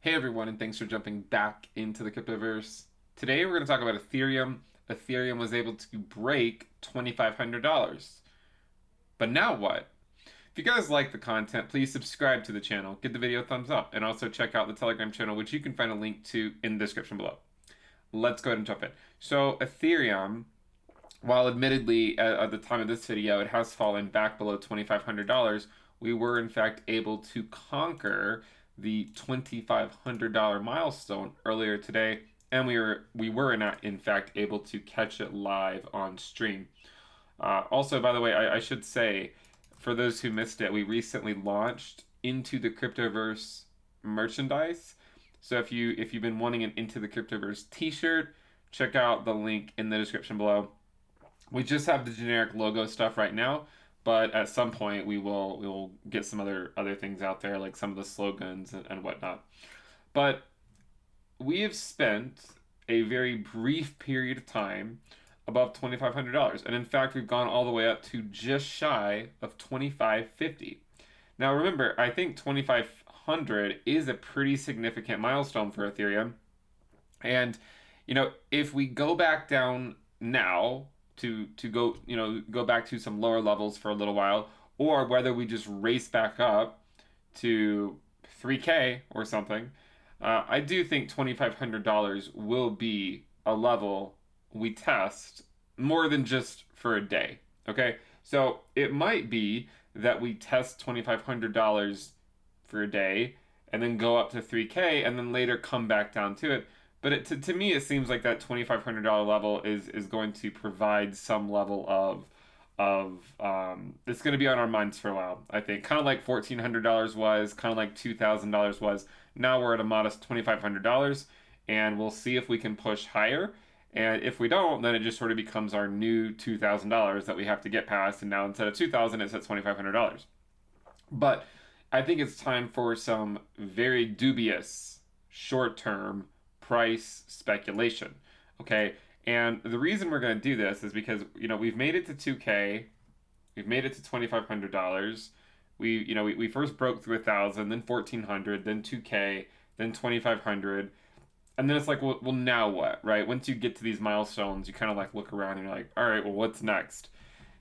Hey everyone, and thanks for jumping back into the cryptoverse. Today we're going to talk about Ethereum. Ethereum was able to break $2,500. But now what? If you guys like the content, please subscribe to the channel, give the video a thumbs up, and also check out the Telegram channel, which you can find a link to in the description below. Let's go ahead and jump in. So, Ethereum, while admittedly at the time of this video it has fallen back below $2,500, we were in fact able to conquer the $2,500 milestone earlier today, and we were not in fact able to catch it live on stream. Also, by the way, I should say, for those who missed it, we recently launched Into the Cryptoverse merchandise. So if you've been wanting an Into the Cryptoverse t-shirt, check out the link in the description below. We just have the generic logo stuff right now, but at some point we will get some other things out there, like some of the slogans and whatnot. But we have spent a very brief period of time above $2,500, and in fact we've gone all the way up to just shy of 2,550. Now remember, I think 2,500 is a pretty significant milestone for Ethereum, and if we go back down now to go back to some lower levels for a little while, or whether we just race back up to 3K or something, I do think $2,500 will be a level we test more than just for a day. Okay, so it might be that we test $2,500 for a day and then go up to 3K and then later come back down to it. But to me, it seems like that $2,500 level is going to provide some level of it's going to be on our minds for a while. I think kind of like $1,400 was, kind of like $2,000 was. Now we're at a modest $2,500, and we'll see if we can push higher. And if we don't, then it just sort of becomes our new $2,000 that we have to get past. And now instead of 2,000, it's at $2,500. But I think it's time for some very dubious short-term price speculation. Okay, and the reason we're going to do this is because we've made it to 2K, we've made it to $2,500. We first broke through 1,000, then 1,400, then 2K, then 2,500, and then it's like, well, now what, right? Once you get to these milestones, you kind of like look around and you're like, all right, well, what's next?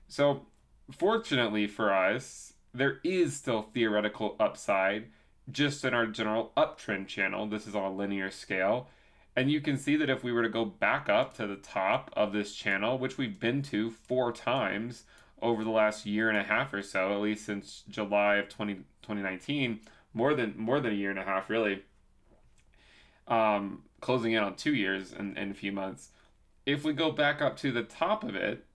So, fortunately for us, there is still theoretical upside just in our general uptrend channel. This is on a linear scale. And you can see that if we were to go back up to the top of this channel, which we've been to 4 times over the last year and a half or so, at least since July of 2019, more than a year and a half, really, closing in on 2 years and a few months. If we go back up to the top of it,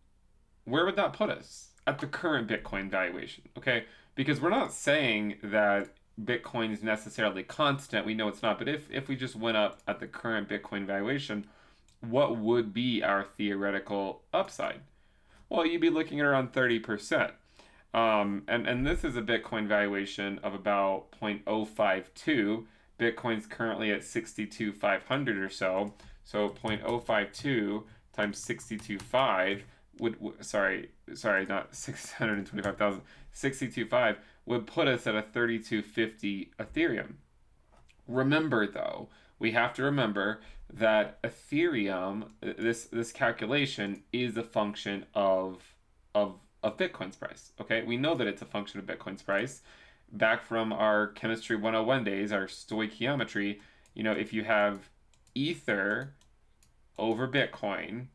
where would that put us at the current Bitcoin valuation? Okay, because we're not saying that Bitcoin is necessarily constant. We know it's not. But if we just went up at the current Bitcoin valuation, what would be our theoretical upside? Well, you'd be looking at around 30%. And this is a Bitcoin valuation of about 0.052. Bitcoin's currently at 62,500 or so. So 0.052 times 62.5 sorry, not 625,000, 62.5 would put us at a 3250 Ethereum. Remember though, we have to remember that Ethereum, this calculation is a function of Bitcoin's price. Okay, we know that it's a function of Bitcoin's price. Back from our chemistry 101 days, our stoichiometry, if you have Ether over Bitcoin,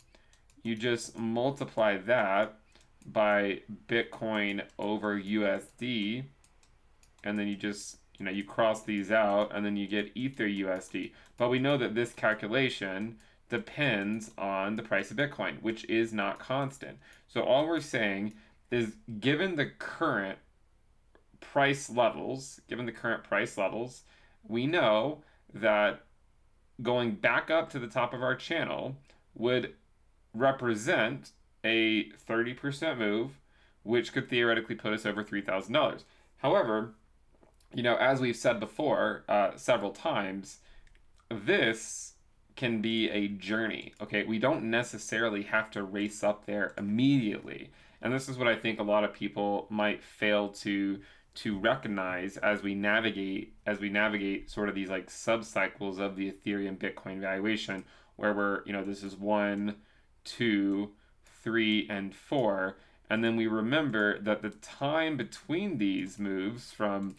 you just multiply that by Bitcoin over USD, and then you cross these out, and then you get Ether USD. But we know that this calculation depends on the price of Bitcoin, which is not constant. So all we're saying is, given the current price levels, we know that going back up to the top of our channel would represent a 30% move, which could theoretically put us over $3,000. However, as we've said before several times, this can be a journey. Okay, we don't necessarily have to race up there immediately, and this is what I think a lot of people might fail to recognize as we navigate sort of these like sub cycles of the Ethereum Bitcoin valuation, where this is 1, 2, 3, and 4, and then we remember that the time between these moves from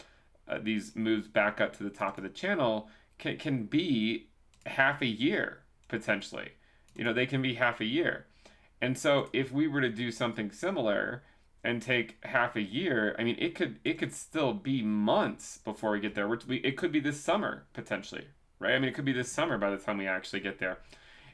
these moves back up to the top of the channel can be half a year potentially. They can be half a year. And so if we were to do something similar and take half a year, I mean, it could still be months before we get there. It could be this summer potentially, right? I mean, it could be this summer by the time we actually get there.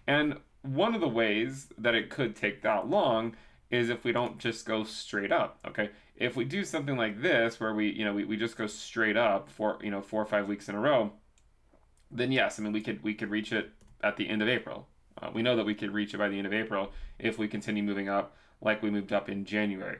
And one of the ways that it could take that long is if we don't just go straight up. Okay, if we do something like this where we just go straight up for 4 or 5 weeks in a row, then yes, I mean we could reach it at the end of April. We know that we could reach it by the end of April if we continue moving up like we moved up in January.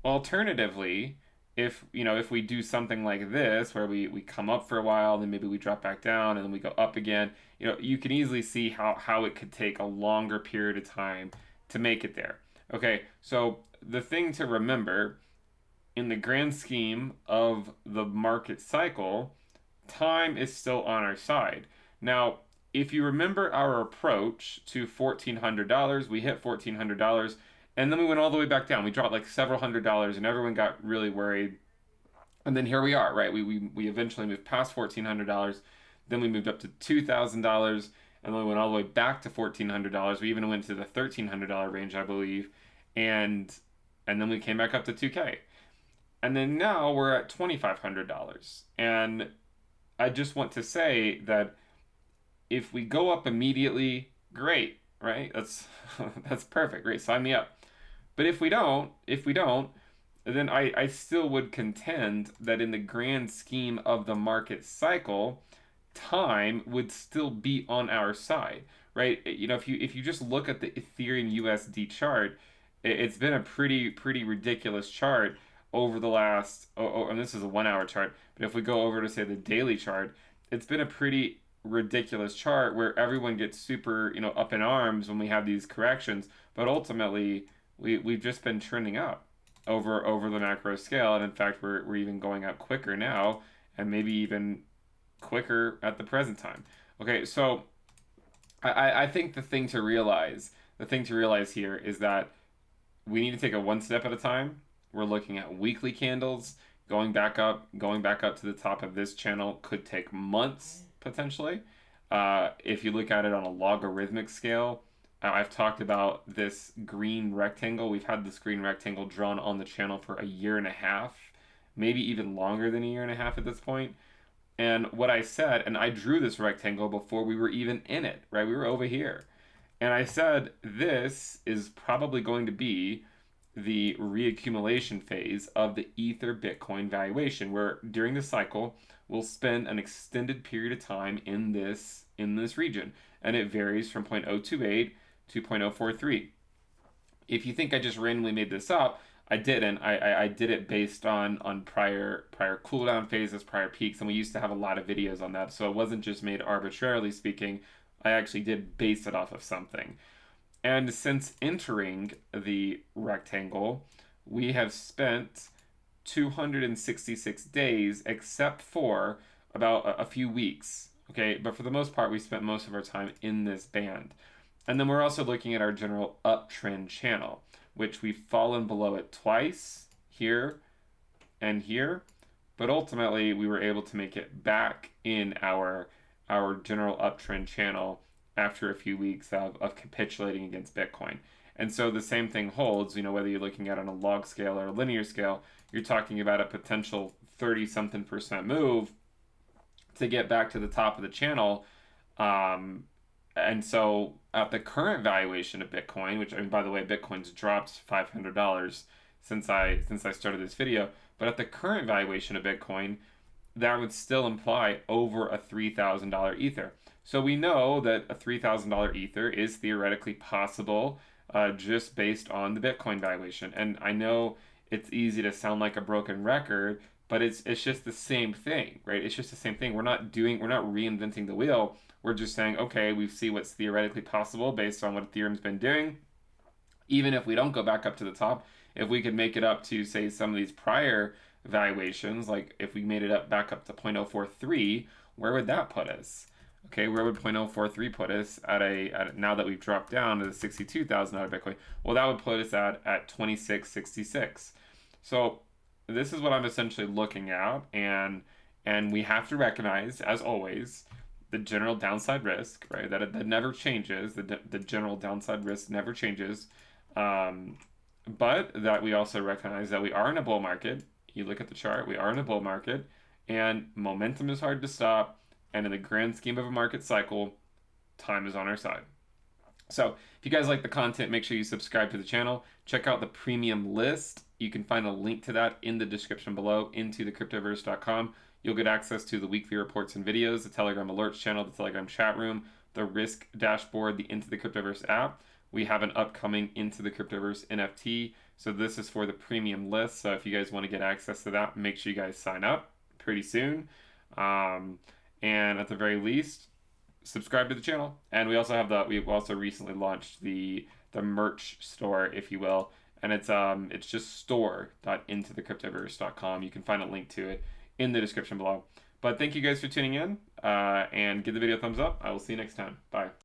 Alternatively, if we do something like this where we come up for a while, then maybe we drop back down and then we go up again, you can easily see how it could take a longer period of time to make it there. Okay, so the thing to remember in the grand scheme of the market cycle, time is still on our side. Now, if you remember our approach to $1,400, we hit $1,400 and then we went all the way back down. We dropped like several $100s and everyone got really worried. And then here we are, right? We eventually moved past $1,400. Then we moved up to $2,000 and then we went all the way back to $1,400. We even went to the $1,300 range, I believe. And then we came back up to 2K. And then now we're at $2,500. And I just want to say that if we go up immediately, great, right? That's perfect. Great, sign me up. But if we don't, then I still would contend that in the grand scheme of the market cycle, time would still be on our side, right? If you just look at the Ethereum USD chart, it's been a pretty ridiculous chart over the last. And this is a 1 hour chart. But if we go over to say the daily chart, it's been a pretty ridiculous chart where everyone gets super up in arms when we have these corrections. But ultimately, we've just been trending up over the macro scale, and in fact, we're even going up quicker now, and maybe even quicker at the present time. Okay, so I think the thing to realize here is that we need to take it one step at a time. We're looking at weekly candles going back up to the top of this channel could take months potentially. If you look at it on a logarithmic scale, I've talked about this green rectangle. We've had this green rectangle drawn on the channel for a year and a half, maybe even longer than a year and a half at this point. And what I said, and I drew this rectangle before we were even in it, right? We were over here. And I said, this is probably going to be the reaccumulation phase of the Ether Bitcoin valuation, where during the cycle, we'll spend an extended period of time in this region. And it varies from 0.028 to 0.043. If you think I just randomly made this up, I didn't. I did it based on prior cooldown phases, prior peaks, and we used to have a lot of videos on that. So it wasn't just made arbitrarily speaking. I actually did base it off of something. And since entering the rectangle, we have spent 266 days, except for about a few weeks. Okay, but for the most part, we spent most of our time in this band. And then we're also looking at our general uptrend channel, which we've fallen below it twice, here and here, but ultimately we were able to make it back in our general uptrend channel after a few weeks of capitulating against Bitcoin. And so the same thing holds, whether you're looking at it on a log scale or a linear scale, you're talking about a potential 30-something% move to get back to the top of the channel. And so at the current valuation of Bitcoin, which, I mean, by the way, Bitcoin's dropped $500 since I started this video, but at the current valuation of Bitcoin, that would still imply over a $3,000 Ether. So we know that a $3,000 Ether is theoretically possible just based on the Bitcoin valuation. And I know it's easy to sound like a broken record, but it's just the same thing, right? It's just the same thing. We're not reinventing the wheel. We're just saying, okay, we see what's theoretically possible based on what Ethereum's been doing. Even if we don't go back up to the top, if we could make it up to, say, some of these prior valuations, like if we made it up back up to 0.043, where would that put us? Okay, where would 0.043 put us now that we've dropped down to the 62,000 out of Bitcoin? Well, that would put us at 2666. So this is what I'm essentially looking at, and we have to recognize, as always, the general downside risk, right? That never changes. The general downside risk never changes. But that we also recognize that we are in a bull market. You look at the chart, we are in a bull market, and momentum is hard to stop. And in the grand scheme of a market cycle, time is on our side. So if you guys like the content, make sure you subscribe to the channel. Check out the premium list. You can find a link to that in the description below into thecryptoverse.com. You'll get access to the weekly reports and videos, the Telegram alerts channel, the Telegram chat room, the risk dashboard, the Into the Cryptoverse app. We have an upcoming Into the Cryptoverse NFT. So this is for the premium list. So if you guys want to get access to that, make sure you guys sign up pretty soon. And at the very least, subscribe to the channel. And we also have we've also recently launched the merch store, if you will. And it's just store.intothecryptoverse.com. You can find a link to it in the description below. But thank you guys for tuning in, and give the video a thumbs up. I will see you next time. Bye.